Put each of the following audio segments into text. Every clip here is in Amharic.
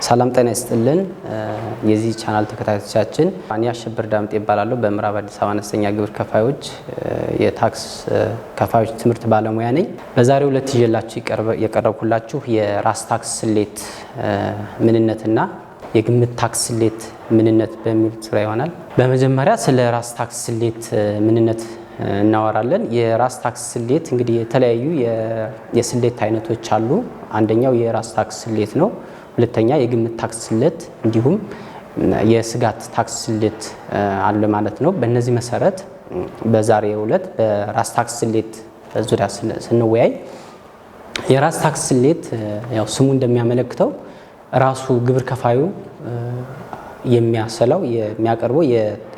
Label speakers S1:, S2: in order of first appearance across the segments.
S1: ሰላም ጤና ይስጥልን የዚህ ቻናል ተከታታዮቻችን አኒ አሸብር ዳምጤ ይባላልው በምዕራብ አዲስ አበባ አነስተኛ ግብር ከፋዮች የታክስ ከፋዮች ትምህርት ባለሙያ ነኝ። በዛሬው ዕለት ይዤላችሁ የቀረብኩላችሁ የራስ ታክስ ስሌት ምንነትና የግምት ታክስ ስሌት ምንነት በሚል ዙሪያ ይሆናል። በመጀመሪያ ስለ ራስ ታክስ ስሌት ምንነት እናወራለን። የራስ ታክስ ስሌት እንግዲህ የተለያዩ የስሌት አይነቶች አሉ። አንደኛው የራስ ታክስ ስሌት ነው። ሁለተኛ የግምት ታክስ ስሌት እንዲሁም የስጋት ታክስ ስሌት አለ ማለት ነው። በእነዚህ መሰረት በዛሬው ዕለት በራስ ታክስ ስሌት ዙሪያ ስንወያይ የራስ ታክስ ስሌት ያው ስሙ እንደሚያመለክተው ራሱ ግብር ከፋዩ የሚያቀርበው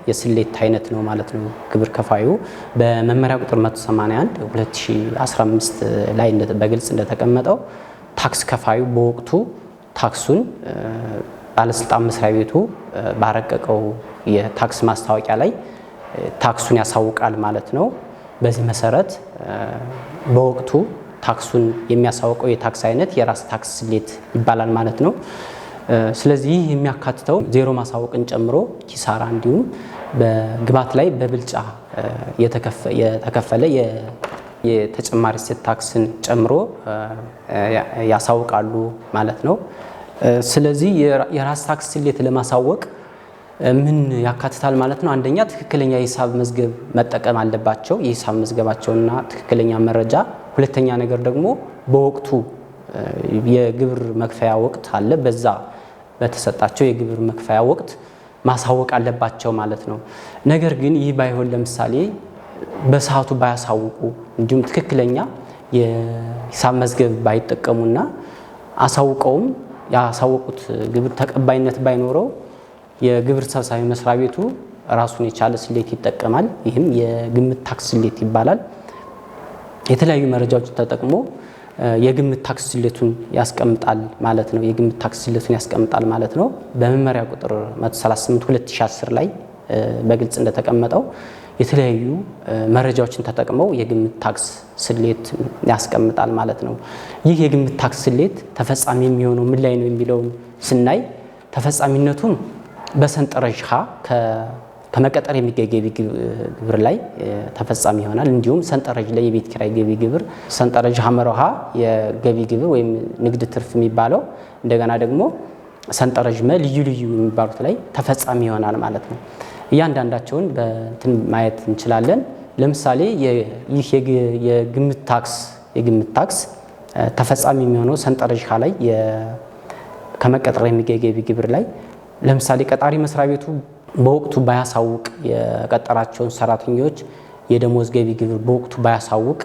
S1: የስሌት አይነት ነው ማለት ነው። ግብር ከፋዩ በመመሪያ ቁጥር 181 2015 ላይ በግልጽ እንደተቀመጠው ታክስ ከፋዩ በወቅቱ ታክሱን ባለስልጣን መስሪያ ቤቱ ባረቀቀው የታክስ ማስታወቂያ ላይ ታክሱን ያሳውቃል ማለት ነው። በዚህ መሰረት በወቅቱ ታክሱን የሚያሳውቀው የታክስ አይነት የራስ ታክስ ስሌት ይባላል ማለት ነው። ስለዚህ የሚያካትተው ዜሮ ማሳወቅን ጨምሮ ኪሳራ እንዲሁም በግብዓት ላይ በብልጫ የተከፈለ የተጨማሪ እሴት ታክስን ጨምሮ ያሳውቃሉ ማለት ነው። ስለዚህ የራስ ታክስ ስሌት ለማሳወቅ ምን ያካትታል ማለት ነው? አንደኛ ትክክለኛ የሂሳብ መዝገብ መጠቀም አለባቸው፣ የሂሳብ መዝገባቸውና ትክክለኛ መረጃ። ሁለተኛ ነገር ደግሞ በወቅቱ የግብር መክፈያ ወቅት አለ፣ በዛ በተሰጣቸው የግብር መክፈያ ወቅት ማሳወቅ አለባቸው ማለት ነው። ነገር ግን ይህ ባይሆን ለምሳሌ በሰዓቱ ባያሳውቁ እንዲሁም ትክክለኛ የሂሳብ መዝገብ ባይጠቀሙና አሳውቀውም ያሳወቁት ግብር ተቀባይነት ባይኖረው የግብር ሰብሳቢ መስሪያ ቤቱ ራሱን የቻለ ስሌት ይጠቀማል። ይህም የግምት ታክስ ስሌት ይባላል። የተለያዩ መረጃዎችን ተጠቅሞ የግምት ታክስ ስሌቱን ያስቀምጣል ማለት ነው። የግምት ታክስ ስሌቱን ያስቀምጣል ማለት ነው። በመመሪያ ቁጥር 138 2010 ላይ በግልጽ እንደተቀመጠው የተለያዩ መረጃዎችን ተጠቅመው የግምት ታክስ ስሌት ያስቀምጣል ማለት ነው። ይህ የግምት ታክስ ስሌት ተፈጻሚ የሚሆነው ምን ላይ ነው የሚለውን ስናይ ተፈጻሚነቱም በሰንጠረዥ ሀ ከመቀጠር የሚገኝ ገቢ ግብር ላይ ተፈጻሚ ይሆናል። እንዲሁም ሰንጠረዥ ላይ የቤት ኪራይ ገቢ ግብር፣ ሰንጠረዥ ሀመረሃ የገቢ ግብር ወይም ንግድ ትርፍ የሚባለው፣ እንደገና ደግሞ ሰንጠረዥ መ ልዩ ልዩ የሚባሉት ላይ ተፈጻሚ ይሆናል ማለት ነው። እያንዳንዳቸውን በእንትን ማየት እንችላለን። ለምሳሌ ይህ የግምት ታክስ ተፈጻሚ የሚሆነው ሰንጠረዥ ሀ ላይ ከመቀጠር የሚገኝ ገቢ ግብር ላይ ለምሳሌ ቀጣሪ መስሪያ ቤቱ በወቅቱ ባያሳውቅ የቀጠራቸውን ሰራተኞች የደሞዝ ገቢ ግብር በወቅቱ ባያሳውቅ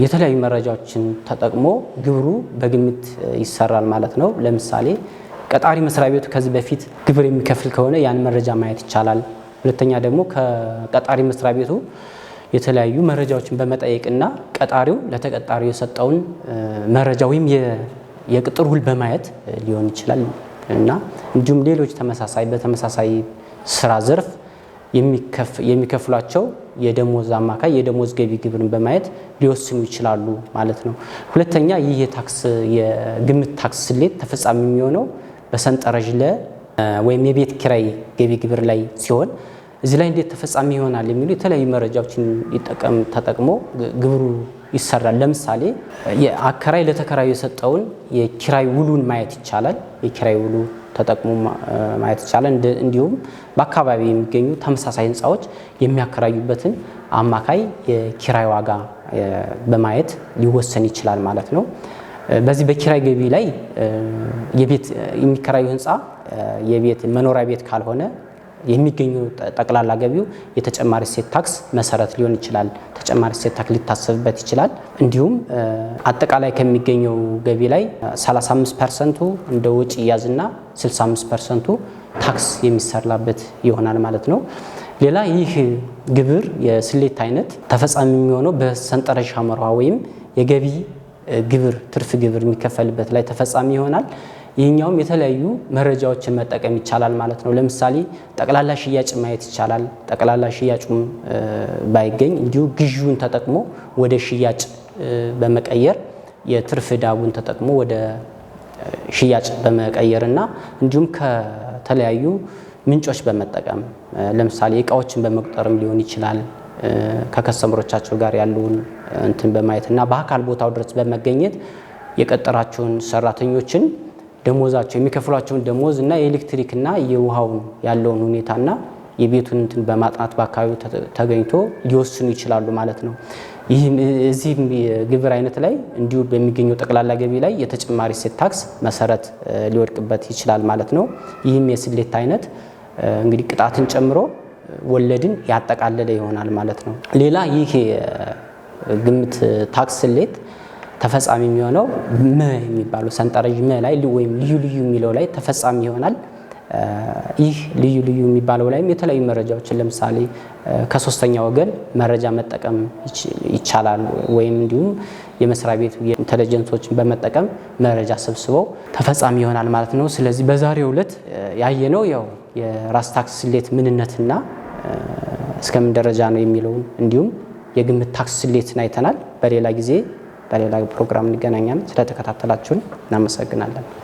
S1: የተለያዩ መረጃዎችን ተጠቅሞ ግብሩ በግምት ይሰራል ማለት ነው። ለምሳሌ ቀጣሪ መስሪያ ቤቱ ከዚህ በፊት ግብር የሚከፍል ከሆነ ያን መረጃ ማየት ይቻላል። ሁለተኛ ደግሞ ከቀጣሪ መስሪያ ቤቱ የተለያዩ መረጃዎችን በመጠየቅና ቀጣሪው ለተቀጣሪው የሰጠውን መረጃ ወይም የቅጥር ውል በማየት ሊሆን ይችላል እና እንዲሁም ሌሎች በተመሳሳይ ስራ ዘርፍ የሚከፍሏቸው የደሞዝ አማካይ የደሞዝ ገቢ ግብርን በማየት ሊወስኑ ይችላሉ ማለት ነው። ሁለተኛ ይህ የግምት ታክስ ስሌት ተፈጻሚ የሚሆነው በሰንጠረዥ ለ ወይም የቤት ኪራይ ገቢ ግብር ላይ ሲሆን እዚህ ላይ እንዴት ተፈጻሚ ይሆናል የሚሉ የተለያዩ መረጃዎችን ተጠቅሞ ግብሩ ይሰራል። ለምሳሌ የአከራይ ለተከራዩ የሰጠውን የኪራይ ውሉን ማየት ይቻላል። የኪራይ ውሉ ተጠቅሞ ማየት ይቻላል። እንዲሁም በአካባቢ የሚገኙ ተመሳሳይ ህንፃዎች የሚያከራዩበትን አማካይ የኪራይ ዋጋ በማየት ሊወሰን ይችላል ማለት ነው። በዚህ በኪራይ ገቢ ላይ የቤት የሚከራዩ ህንፃ የቤት መኖሪያ ቤት ካልሆነ የሚገኙ ጠቅላላ ገቢው የተጨማሪ እሴት ታክስ መሰረት ሊሆን ይችላል። ተጨማሪ እሴት ታክስ ሊታሰብበት ይችላል። እንዲሁም አጠቃላይ ከሚገኘው ገቢ ላይ 35% እንደ ወጪ ያዝና 65% ታክስ የሚሰራበት ይሆናል ማለት ነው። ሌላ ይህ ግብር የስሌት አይነት ተፈጻሚ የሚሆነው በሰንጠረዥ ሀመርሃ ወይም የገቢ ግብር ትርፍ ግብር የሚከፈልበት ላይ ተፈጻሚ ይሆናል። ይህኛውም የተለያዩ መረጃዎችን መጠቀም ይቻላል ማለት ነው። ለምሳሌ ጠቅላላ ሽያጭ ማየት ይቻላል። ጠቅላላ ሽያጩም ባይገኝ እንዲሁ ግዢውን ተጠቅሞ ወደ ሽያጭ በመቀየር የትርፍ ዳቡን ተጠቅሞ ወደ ሽያጭ በመቀየርና እንዲሁም ከተለያዩ ምንጮች በመጠቀም ለምሳሌ እቃዎችን በመቁጠርም ሊሆን ይችላል ከከስተመሮቻቸው ጋር ያሉን እንትን በማየትና በአካል ቦታው ድረስ በመገኘት የቀጠራቸውን ሰራተኞችን ደሞዛቸው የሚከፍሏቸውን ደሞዝ እና የኤሌክትሪክ እና የውሃውን ያለውን ሁኔታና የቤቱን እንትን በማጥናት በአካባቢው ተገኝቶ ሊወስኑ ይችላሉ ማለት ነው። ይህም እዚህ ግብር አይነት ላይ እንዲሁ በሚገኘው ጠቅላላ ገቢ ላይ የተጨማሪ እሴት ታክስ መሰረት ሊወድቅበት ይችላል ማለት ነው። ይህም የስሌት አይነት እንግዲህ ቅጣትን ጨምሮ ወለድን ያጠቃለለ ይሆናል ማለት ነው። ሌላ ይህ ግምት ታክስ ስሌት ተፈጻሚ የሚሆነው መ የሚባለው ሰንጠረዥ መ ላይ ወይም ልዩ ልዩ የሚለው ላይ ተፈጻሚ ይሆናል። ይህ ልዩ ልዩ የሚባለው ላይም የተለያዩ መረጃዎችን ለምሳሌ ከሶስተኛ ወገን መረጃ መጠቀም ይቻላል ወይም እንዲሁም የመስሪያ ቤቱ ኢንተለጀንሶችን በመጠቀም መረጃ ሰብስበው ተፈጻሚ ይሆናል ማለት ነው። ስለዚህ በዛሬው ዕለት ያየነው ያው የራስ ታክስ ስሌት ምንነትና እስከምን ደረጃ ነው የሚለውን እንዲሁም የግምት ታክስ ስሌትን አይተናል። በሌላ ጊዜ በሌላ ፕሮግራም እንገናኛለን። ስለተከታተላችሁን እናመሰግናለን።